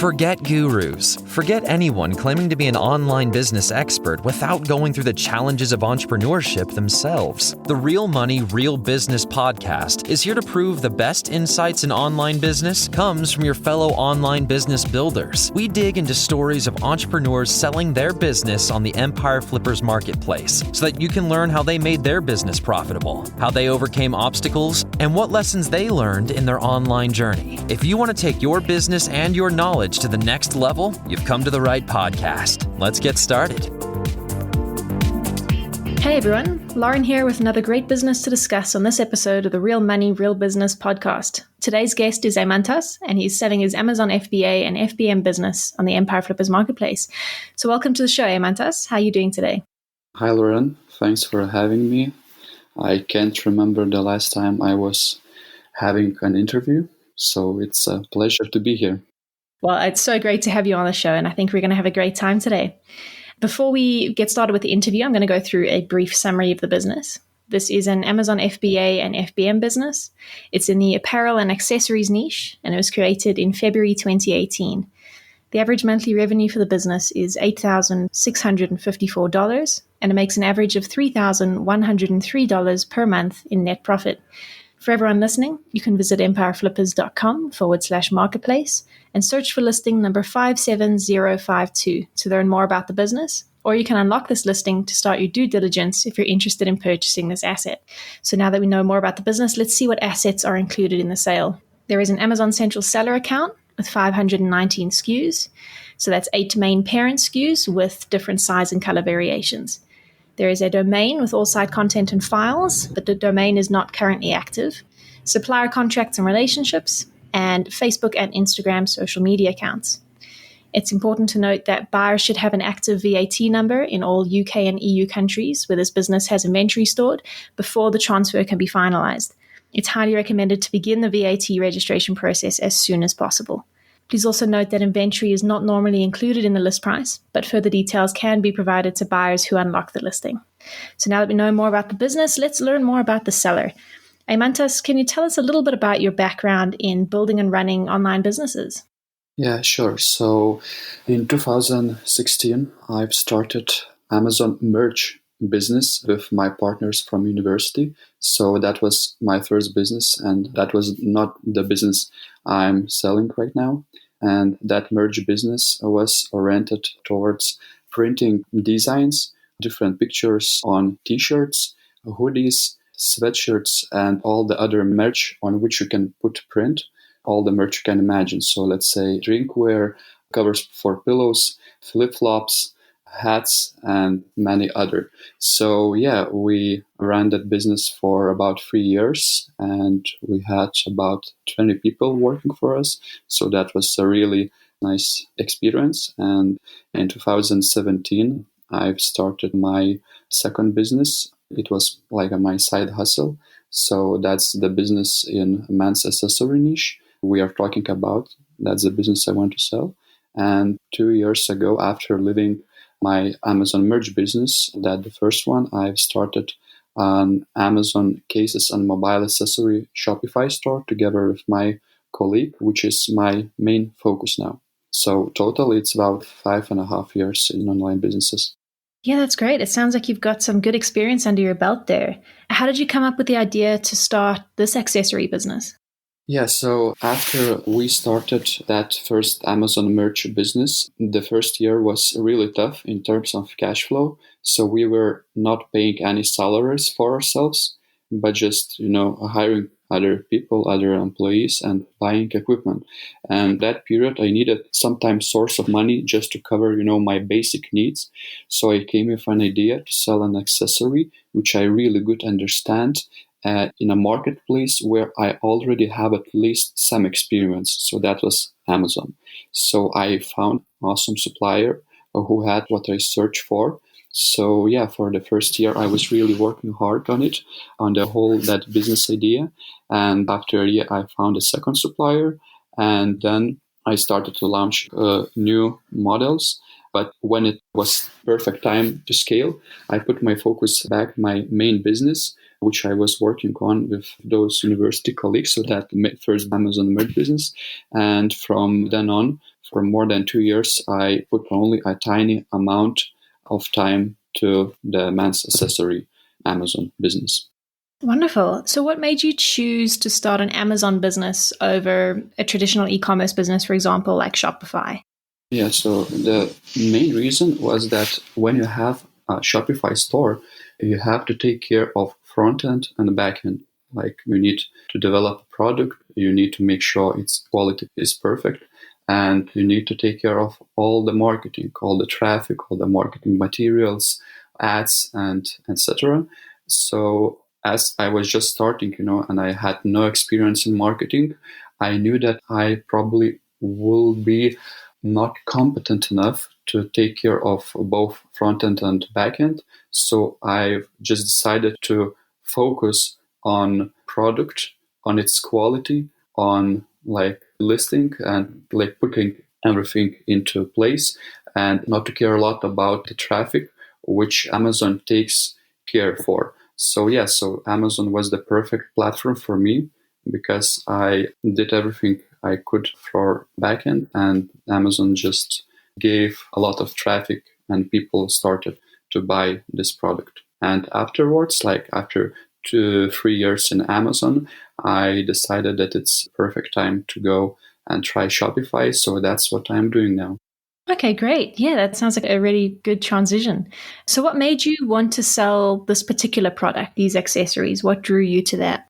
Forget gurus. Forget anyone claiming to be an online business expert without going through the challenges of entrepreneurship themselves. The Real Money, Real Business podcast is here to prove the best insights in online business comes from your fellow online business builders. We dig into stories of entrepreneurs selling their business on the Empire Flippers marketplace so that you can learn how they made their business profitable, how they overcame obstacles, and what lessons they learned in their online journey. If you want to take your business and your knowledge to the next level, you've come to the right podcast. Let's get started. Hey everyone, Lauren here with another great business to discuss on this episode of the Real Money, Real Business podcast. Today's guest is Aymantas, and he's selling his Amazon FBA and FBM business on the Empire Flippers marketplace. So welcome to the show, Aymantas. How are you doing today? Hi Lauren, thanks for having me. I can't remember the last time I was having an interview, so it's a pleasure to be here. Well, it's so great to have you on the show, and I think we're going to have a great time today. Before we get started with the interview, I'm going to go through a brief summary of the business. This is an Amazon FBA and FBM business. It's in the apparel and accessories niche, and it was created in February 2018. The average monthly revenue for the business is $8,654, and it makes an average of $3,103 per month in net profit. For everyone listening, you can visit empireflippers.com/marketplace and search for listing number 57052 to learn more about the business, or you can unlock this listing to start your due diligence if you're interested in purchasing this asset. So now that we know more about the business, let's see what assets are included in the sale. There is an Amazon Central Seller account with 519 SKUs. So that's 8 main parent SKUs with different size and color variations. There is a domain with all site content and files, but the domain is not currently active, supplier contracts and relationships, and Facebook and Instagram social media accounts. It's important to note that buyers should have an active VAT number in all UK and EU countries where this business has inventory stored before the transfer can be finalized. It's highly recommended to begin the VAT registration process as soon as possible. Please also note that inventory is not normally included in the list price, but further details can be provided to buyers who unlock the listing. So now that we know more about the business, let's learn more about the seller. Aymantas, can you tell us a little bit about your background in building and running online businesses? Yeah, sure. So in 2016, I've started Amazon merch business with my partners from university. So that was my first business, and that was not the business I'm selling right now. And that merch business was oriented towards printing designs, different pictures on t-shirts, hoodies, sweatshirts, and all the other merch on which you can put print, all the merch you can imagine. So let's say drinkware, covers for pillows, flip-flops, hats, and many other. So yeah, we ran that business for about 3 years, and we had about 20 people working for us. So that was a really nice experience. And in 2017, I've started my second business. It was like my side hustle. So that's the business in men's accessory niche we are talking about. That's the business I want to sell. And 2 years ago, after leaving my Amazon merch business, that the first one, I've started an Amazon cases and mobile accessory Shopify store together with my colleague, which is my main focus now. So total, it's about 5.5 years in online businesses. Yeah, that's great. It sounds like you've got some good experience under your belt there. How did you come up with the idea to start this accessory business? Yeah, so after we started that first Amazon merch business, the first year was really tough in terms of cash flow. So we were not paying any salaries for ourselves, but just, hiring other people, other employees, and buying equipment. And that period, I needed sometimes source of money just to cover, my basic needs. So I came with an idea to sell an accessory, which I really good understand, in a marketplace where I already have at least some experience. So that was Amazon. So I found an awesome supplier who had what I searched for. So yeah, for the first year, I was really working hard on it, on that business idea. And after a year, I found a second supplier. And then I started to launch new models. But when it was perfect time to scale, I put my focus back my main business, which I was working on with those university colleagues. So that first Amazon merch business. And from then on, for more than 2 years, I put only a tiny amount of time to the men's accessory Amazon business. Wonderful. So what made you choose to start an Amazon business over a traditional e-commerce business, for example, like Shopify? Yeah, so the main reason was that when you have a Shopify store, you have to take care of front end and back end. Like you need to develop a product, you need to make sure its quality is perfect, and you need to take care of all the marketing, all the traffic, all the marketing materials, ads, and etc. So as I was just starting, and I had no experience in marketing, I knew that I probably will be not competent enough to take care of both front end and back end. So I've just decided to focus on product, on its quality, on like listing and like putting everything into place, and not to care a lot about the traffic, which Amazon takes care for. So yeah, so Amazon was the perfect platform for me because I did everything I could for backend, and Amazon just gave a lot of traffic and people started to buy this product. And afterwards, like after 2-3 years in Amazon, I decided that it's perfect time to go and try Shopify. So that's what I'm doing now. Okay, great. Yeah, that sounds like a really good transition. So what made you want to sell this particular product, these accessories? What drew you to that?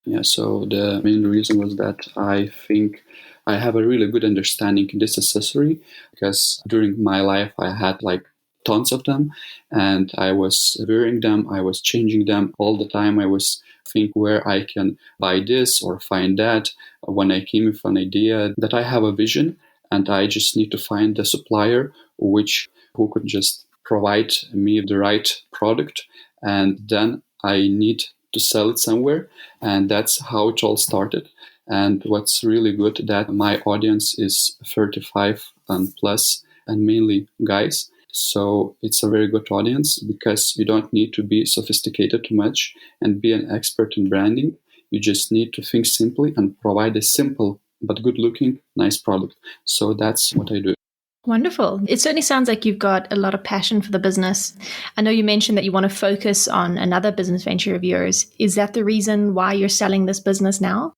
Yeah, so the main reason was that I think I have a really good understanding in this accessory because during my life I had like tons of them and I was wearing them, I was changing them all the time. I was thinking where I can buy this or find that. When I came with an idea that I have a vision and I just need to find a supplier who could just provide me the right product, and then I need to sell it somewhere, and that's how it all started. And what's really good that my audience is 35 and plus, and mainly guys. So it's a very good audience because you don't need to be sophisticated too much and be an expert in branding. You just need to think simply and provide a simple but good looking, nice product. So that's what I do. Wonderful. It certainly sounds like you've got a lot of passion for the business. I know you mentioned that you want to focus on another business venture of yours. Is that the reason why you're selling this business now?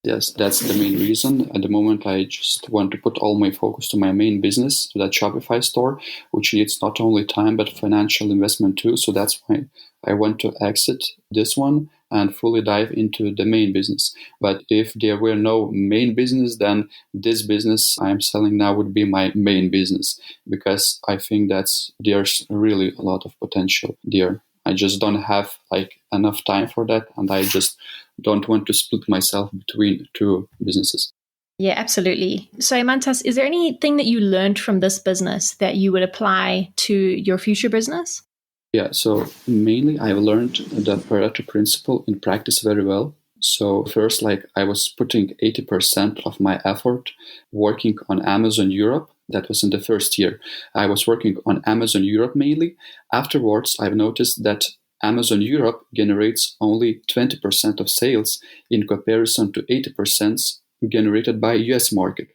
Yes, that's the main reason. At the moment, I just want to put all my focus to my main business, to that Shopify store, which needs not only time, but financial investment too. So that's why I want to exit this one and fully dive into the main business. But if there were no main business, then this business I'm selling now would be my main business, because I think there's really a lot of potential there. I just don't have like enough time for that, and I just don't want to split myself between two businesses. Yeah, absolutely. So, Mantas, is there anything that you learned from this business that you would apply to your future business? Yeah, so mainly I've learned the Pareto principle in practice very well. So first, like I was putting 80% of my effort working on Amazon Europe. That was in the first year. I was working on Amazon Europe mainly. Afterwards, I've noticed that Amazon Europe generates only 20% of sales in comparison to 80% generated by US market.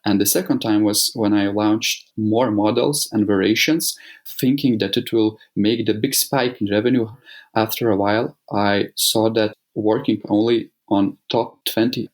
And the second time was when I launched more models and variations, thinking that it will make the big spike in revenue. After a while, I saw that working only on top 20%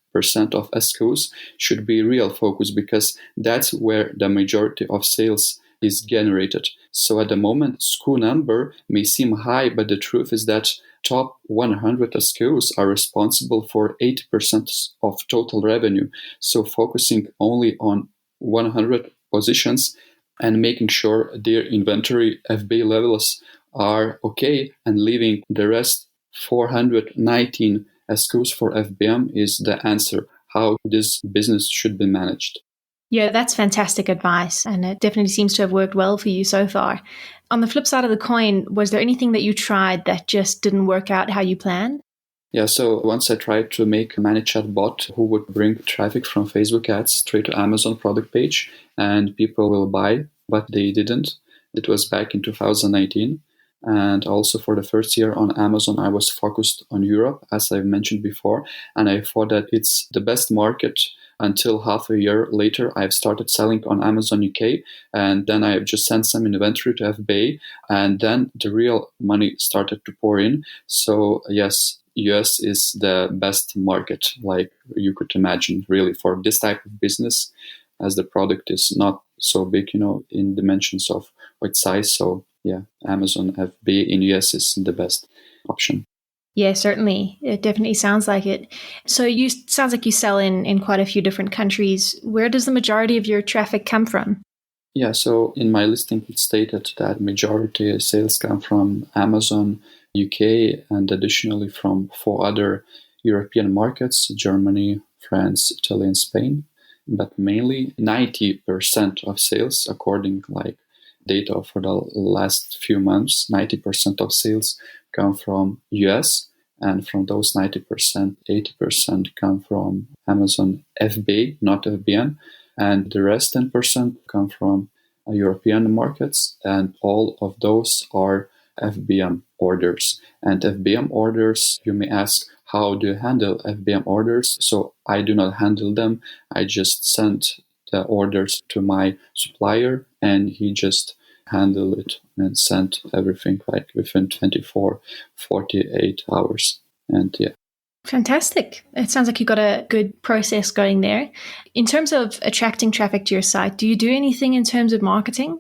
of SKUs should be real focus, because that's where the majority of sales is generated. So at the moment, SKU number may seem high, but the truth is that top 100 SKUs are responsible for 80% of total revenue. So focusing only on 100 positions and making sure their inventory FBA levels are okay and leaving the rest 419 SKUs for FBM is the answer how this business should be managed. Yeah, that's fantastic advice, and it definitely seems to have worked well for you so far. On the flip side of the coin, was there anything that you tried that just didn't work out how you planned? Yeah, so once I tried to make a ManyChat bot who would bring traffic from Facebook ads straight to Amazon product page and people will buy, but they didn't. It was back in 2019. And also for the first year on Amazon, I was focused on Europe, as I've mentioned before. And I thought that it's the best market until half a year later, I've started selling on Amazon UK, and then I've just sent some inventory to FBA, and then the real money started to pour in. So yes, US is the best market, like you could imagine, really, for this type of business, as the product is not so big, in dimensions of its size. So yeah, Amazon FBA in US is the best option. Yeah, certainly. It definitely sounds like it. So sounds like you sell in quite a few different countries. Where does the majority of your traffic come from? Yeah, so in my listing, it stated that majority of sales come from Amazon UK and additionally from 4 other European markets, Germany, France, Italy, and Spain. But mainly 90% of sales, according like data for the last few months, 90% of sales come from US, and from those 90%, 80% come from Amazon FBA, not FBN, and the rest 10% come from European markets, and all of those are FBM orders. And FBM orders, you may ask, how do you handle FBM orders? So I do not handle them. I just send the orders to my supplier, and he just handle it and send everything like within 24, 48 hours. And yeah. Fantastic. It sounds like you've got a good process going there. In terms of attracting traffic to your site, do you do anything in terms of marketing?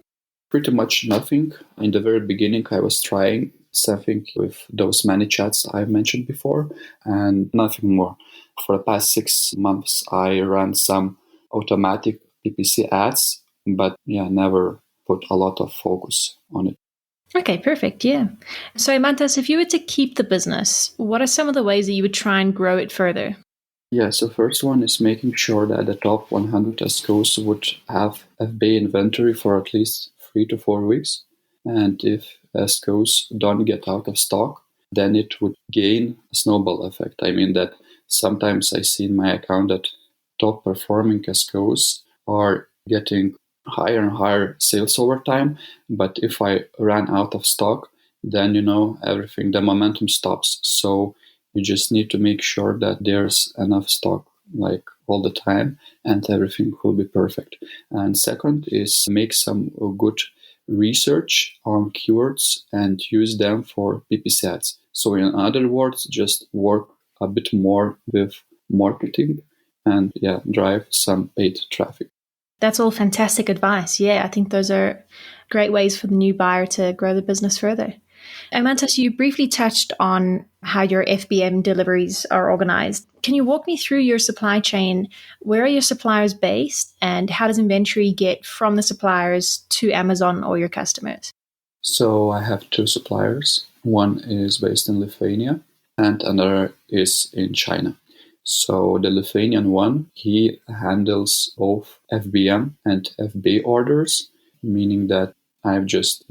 Pretty much nothing. In the very beginning, I was trying something with those ManyChats I mentioned before, and nothing more. For the past 6 months, I ran some automatic PPC ads, but never put a lot of focus on it. Okay, perfect. Yeah. So, Mantas, if you were to keep the business, what are some of the ways that you would try and grow it further? Yeah, so first one is making sure that the top 100 SKUs would have FBA inventory for at least 3 to 4 weeks. And if SKUs don't get out of stock, then it would gain a snowball effect. I mean that sometimes I see in my account that top performing SKUs are getting higher and higher sales over time. But if I ran out of stock, then, everything, the momentum stops. So you just need to make sure that there's enough stock like all the time, and everything will be perfect. And second is make some good research on keywords and use them for PPC ads. So in other words, just work a bit more with marketing and drive some paid traffic. That's all fantastic advice. Yeah, I think those are great ways for the new buyer to grow the business further. And Mantas, you briefly touched on how your FBM deliveries are organized. Can you walk me through your supply chain? Where are your suppliers based, and how does inventory get from the suppliers to Amazon or your customers? So I have 2 suppliers. One is based in Lithuania and another is in China. So the Lithuanian one, he handles both FBM and FBA orders, meaning that I've just,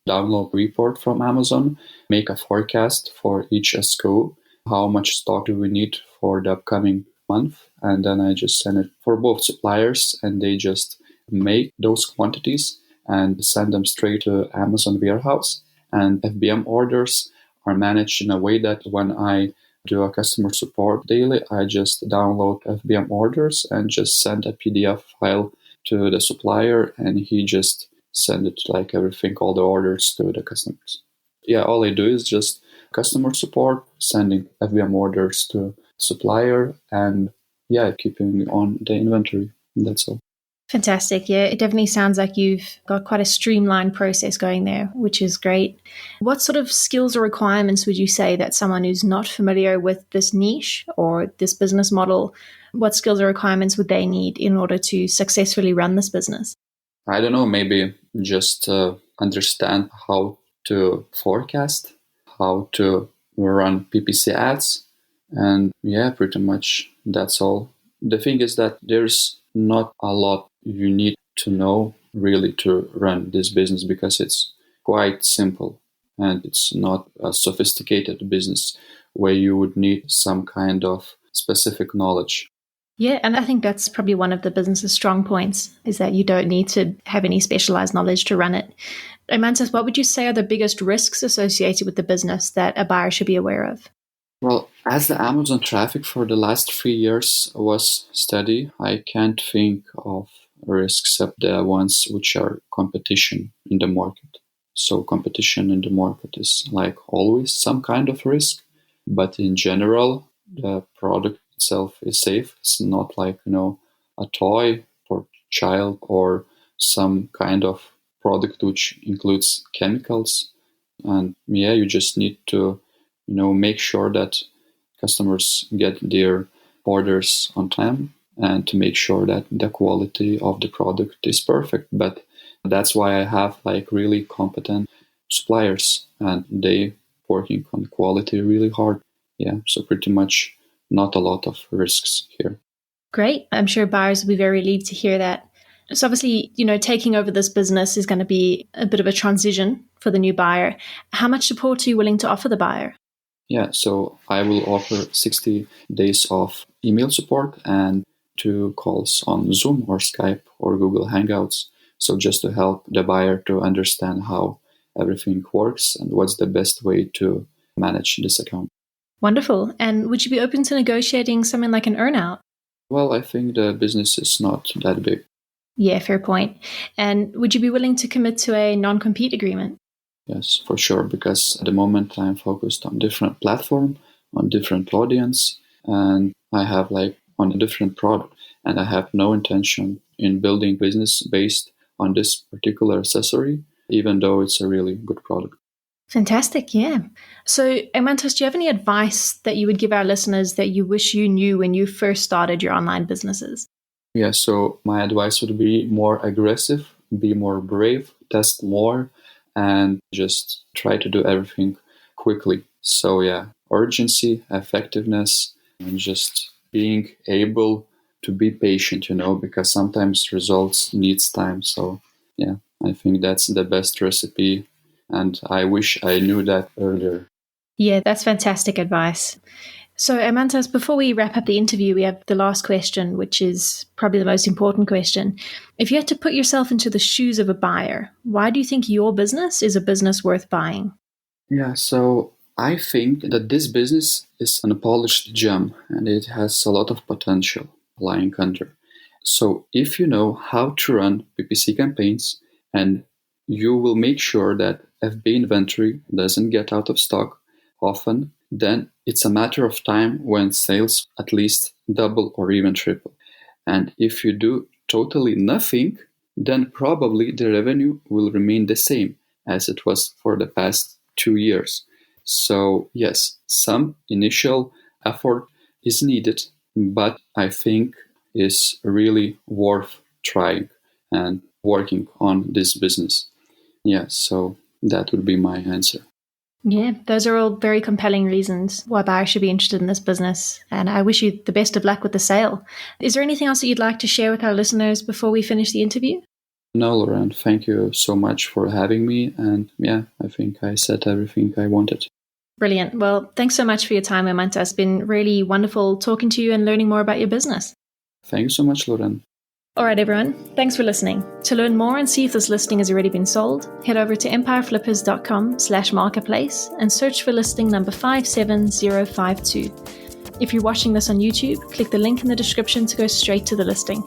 download report from Amazon, make a forecast for each SKU, how much stock do we need for the upcoming month, and then I just send it for both suppliers, and they just make those quantities and send them straight to Amazon warehouse. And FBM orders are managed in a way that when I do a customer support daily, I just download FBM orders and just send a PDF file to the supplier, and he just send it like everything, all the orders to the customers. Yeah, all I do is just customer support, sending FBM orders to supplier, and keeping on the inventory. That's all. Fantastic. Yeah, it definitely sounds like you've got quite a streamlined process going there, which is great. What sort of skills or requirements would you say that someone who's not familiar with this niche or this business model, what skills or requirements would they need in order to successfully run this business? I don't know, maybe just understand how to forecast, how to run PPC ads, and pretty much that's all. The thing is that there's not a lot you need to know really to run this business, because it's quite simple and it's not a sophisticated business where you would need some kind of specific knowledge. Yeah, and I think that's probably one of the business's strong points, is that you don't need to have any specialized knowledge to run it. Mantas, what would you say are the biggest risks associated with the business that a buyer should be aware of? Well, as the Amazon traffic for the last 3 years was steady, I can't think of risks except the ones which are competition in the market. So competition in the market is like always some kind of risk, but in general, the product itself is safe. It's not like, a toy for child or some kind of product which includes chemicals. And yeah, you just need to make sure that customers get their orders on time and to make sure that the quality of the product is perfect. But that's why I have like really competent suppliers and they working on quality really hard. Yeah, so pretty much not a lot of risks here. Great. I'm sure buyers will be very relieved to hear that. So obviously, taking over this business is going to be a bit of a transition for the new buyer. How much support are you willing to offer the buyer? Yeah, so I will offer 60 days of email support and 2 calls on Zoom or Skype or Google Hangouts. So just to help the buyer to understand how everything works and what's the best way to manage this account. Wonderful. And would you be open to negotiating something like an earnout? Well, I think the business is not that big. Yeah, fair point. And would you be willing to commit to a non-compete agreement? Yes, for sure, because at the moment I'm focused on different platform, on different audience, and I have like on a different product, and I have no intention in building business based on this particular accessory, even though it's a really good product. Fantastic, yeah. So, Emantas, do you have any advice that you would give our listeners that you wish you knew when you first started your online businesses? Yeah, so my advice would be more aggressive, be more brave, test more, and just try to do everything quickly. So yeah, urgency, effectiveness, and just being able to be patient, because sometimes results needs time. So yeah, I think that's the best recipe. And I wish I knew that earlier. Yeah, that's fantastic advice. So, Emantas, before we wrap up the interview, we have the last question, which is probably the most important question. If you had to put yourself into the shoes of a buyer, why do you think your business is a business worth buying? Yeah, so I think that this business is an polished gem and it has a lot of potential lying under. So if you know how to run PPC campaigns and you will make sure that FBA inventory doesn't get out of stock often, then it's a matter of time when sales at least double or even triple. And if you do totally nothing, then probably the revenue will remain the same as it was for the past 2 years. So yes, some initial effort is needed, but I think is really worth trying and working on this business. Yeah, so that would be my answer. Yeah, those are all very compelling reasons why buyers should be interested in this business. And I wish you the best of luck with the sale. Is there anything else that you'd like to share with our listeners before we finish the interview? No, Lauren, thank you so much for having me. And yeah, I think I said everything I wanted. Brilliant. Well, thanks so much for your time, Emantas. It's been really wonderful talking to you and learning more about your business. Thank you so much, Lauren. All right, everyone. Thanks for listening. To learn more and see if this listing has already been sold, head over to empireflippers.com/marketplace and search for listing number 57052. If you're watching this on YouTube, click the link in the description to go straight to the listing.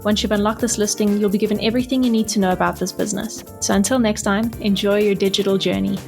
Once you've unlocked this listing, you'll be given everything you need to know about this business. So until next time, enjoy your digital journey.